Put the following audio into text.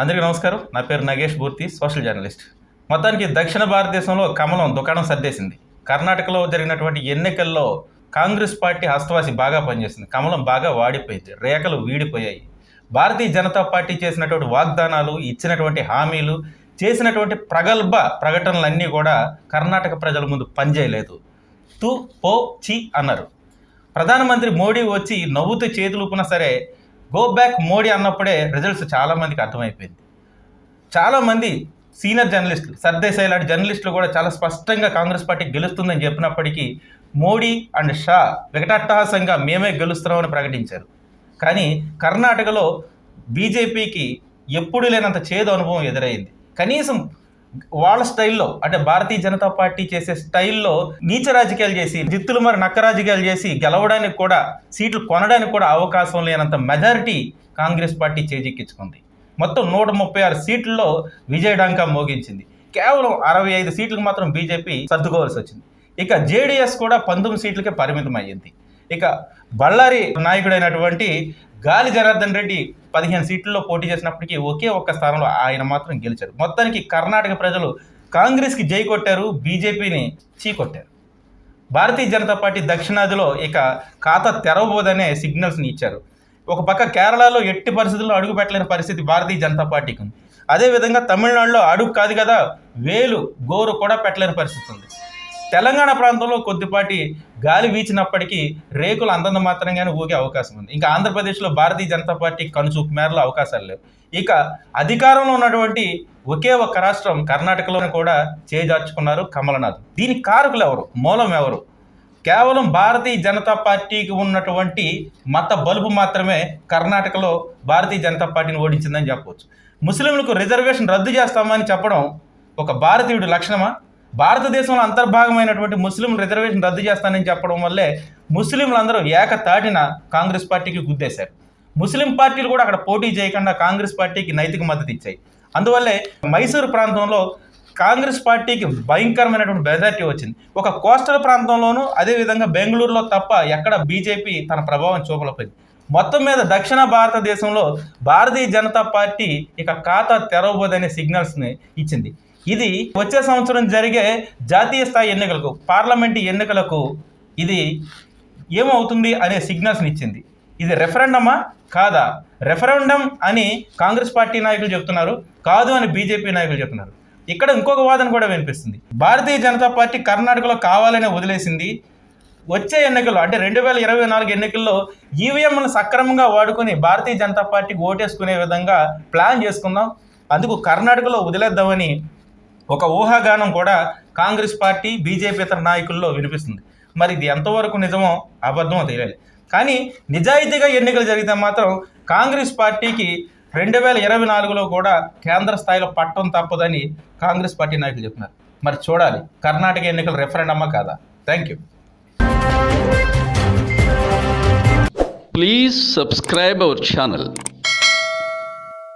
అందరికీ నమస్కారం. నా పేరు నగేష్ మూర్తి, సోషల్ జర్నలిస్ట్. మొత్తానికి దక్షిణ భారతదేశంలో కమలం దుకాణం సర్దేసింది. కర్ణాటకలో జరిగినటువంటి ఎన్నికల్లో కాంగ్రెస్ పార్టీ హస్తవాసి బాగా పనిచేసింది. కమలం బాగా వాడిపోయింది, రేఖలు వీడిపోయాయి. భారతీయ జనతా పార్టీ చేసినటువంటి వాగ్దానాలు, ఇచ్చినటువంటి హామీలు, చేసినటువంటి ప్రగల్భ ప్రకటనలన్నీ కూడా కర్ణాటక ప్రజల ముందు పనిచేయలేదు. తూ పో చి అన్నారు. ప్రధానమంత్రి మోడీ వచ్చి నవ్వుతూ చేతులుపునా సరే గో బ్యాక్ మోడీ అన్నప్పుడే రిజల్ట్స్ చాలామందికి అర్థమైపోయింది. చాలామంది సీనియర్ జర్నలిస్టులు, సర్దేశాయి లాంటి జర్నలిస్టులు కూడా చాలా స్పష్టంగా కాంగ్రెస్ పార్టీ గెలుస్తుందని చెప్పినప్పటికీ మోడీ అండ్ షా వికటాట్టహాసంగా మేమే గెలుస్తున్నామని ప్రకటించారు. కానీ కర్ణాటకలో బీజేపీకి ఎప్పుడు లేనంత చేదు అనుభవం ఎదురైంది. కనీసం వాళ్ళ స్టైల్లో, అంటే భారతీయ జనతా పార్టీ చేసే స్టైల్లో నీచ రాజకీయాలు చేసి, జిత్తులు మరి నక్క రాజకీయాలు చేసి గెలవడానికి కూడా, సీట్లు కొనడానికి కూడా అవకాశం లేనంత మెజారిటీ కాంగ్రెస్ పార్టీ చేజిక్కించుకుంది. మొత్తం 136 సీట్లలో విజయడాంకా మోగించింది. కేవలం 65 సీట్లకు మాత్రం బీజేపీ సర్దుకోవాల్సి వచ్చింది. ఇక జేడీఎస్ కూడా 19 సీట్లకే పరిమితం అయ్యింది. ఇక బళ్ళారి నాయకుడైనటువంటి గాలి జనార్దన్ రెడ్డి 15 సీట్లలో పోటీ చేసినప్పటికీ ఒకే ఒక్క స్థానంలో ఆయన మాత్రం గెలిచారు. మొత్తానికి కర్ణాటక ప్రజలు కాంగ్రెస్కి జై కొట్టారు, బీజేపీని చీ కొట్టారు. భారతీయ జనతా పార్టీ దక్షిణాదిలో ఇక ఖాతా తెరవబోదనే సిగ్నల్స్ని ఇచ్చారు. ఒక పక్క కేరళలో ఎట్టి పరిస్థితుల్లో అడుగు పెట్టలేని పరిస్థితి భారతీయ జనతా పార్టీకి ఉంది. అదేవిధంగా తమిళనాడులో అడుగు కాదు కదా, వేలు గోరు కూడా పెట్టలేని పరిస్థితి ఉంది. తెలంగాణ ప్రాంతంలో కొద్దిపాటి గాలి వీచినప్పటికీ రేకులు అందంత మాత్రంగానే ఊగే అవకాశం ఉంది. ఇంకా ఆంధ్రప్రదేశ్లో భారతీయ జనతా పార్టీ కనుచూపు మేరలో అవకాశాలు లేవు. ఇక అధికారంలో ఉన్నటువంటి ఒకే ఒక్క రాష్ట్రం కర్ణాటకలోనే కూడా చేజార్చుకున్నారు కమలనాథ్. దీనికి కారకులు ఎవరు, మూలం ఎవరు? కేవలం భారతీయ జనతా పార్టీకి ఉన్నటువంటి మత బలుపు మాత్రమే కర్ణాటకలో భారతీయ జనతా పార్టీని ఓడించిందని చెప్పవచ్చు. ముస్లింలకు రిజర్వేషన్ రద్దు చేస్తామని చెప్పడం ఒక భారతీయుడి లక్షణమా? భారతదేశంలో అంతర్భాగమైనటువంటి ముస్లింలు రిజర్వేషన్ రద్దు చేస్తానని చెప్పడం వల్లే ముస్లింలందరూ ఏకతాటిన కాంగ్రెస్ పార్టీకి గుద్దేశారు. ముస్లిం పార్టీలు కూడా అక్కడ పోటీ చేయకుండా కాంగ్రెస్ పార్టీకి నైతిక మద్దతు ఇచ్చాయి. అందువల్లే మైసూరు ప్రాంతంలో కాంగ్రెస్ పార్టీకి భయంకరమైనటువంటి మెజారిటీ వచ్చింది. ఒక కోస్టల్ ప్రాంతంలోనూ, అదేవిధంగా బెంగళూరులో తప్ప ఎక్కడ బీజేపీ తన ప్రభావం చూపలేకపోయింది. మొత్తం మీద దక్షిణ భారతదేశంలో భారతీయ జనతా పార్టీ ఇక ఖాతా తెరవబోదనే సిగ్నల్స్ని ఇచ్చింది. ఇది వచ్చే సంవత్సరం జరిగే జాతీయ స్థాయి ఎన్నికలకు, పార్లమెంటు ఎన్నికలకు ఇది ఏమవుతుంది అనే సిగ్నల్స్ని ఇచ్చింది. ఇది రెఫరెండమా కాదా? రెఫరెండం అని కాంగ్రెస్ పార్టీ నాయకులు చెప్తున్నారు, కాదు అని బీజేపీ నాయకులు చెప్తున్నారు. ఇక్కడ ఇంకొక వాదన కూడా వినిపిస్తుంది. భారతీయ జనతా పార్టీ కర్ణాటకలో కావాలనే వదిలేసింది. వచ్చే ఎన్నికల్లో, అంటే 2024 ఎన్నికల్లో ఈవీఎంలను సక్రమంగా వాడుకొని భారతీయ జనతా పార్టీకి ఓటేసుకునే విధంగా ప్లాన్ చేసుకుందాం, అందుకు కర్ణాటకలో వదిలేద్దామని ఒక ఊహాగానం కూడా కాంగ్రెస్ పార్టీ, బీజేపీ ఇతర నాయకుల్లో వినిపిస్తుంది. మరి ఇది ఎంతవరకు నిజమో అబద్ధమో తెలియాలి. కానీ నిజాయితీగా ఎన్నికలు జరిగితే మాత్రం కాంగ్రెస్ పార్టీకి 2024లో కూడా కేంద్ర స్థాయిలో పట్టం తప్పదని కాంగ్రెస్ పార్టీ నాయకులు చెప్తున్నారు. మరి చూడాలి, కర్ణాటక ఎన్నికలు రెఫరెండమా కాదా? Thank you. Please subscribe our channel.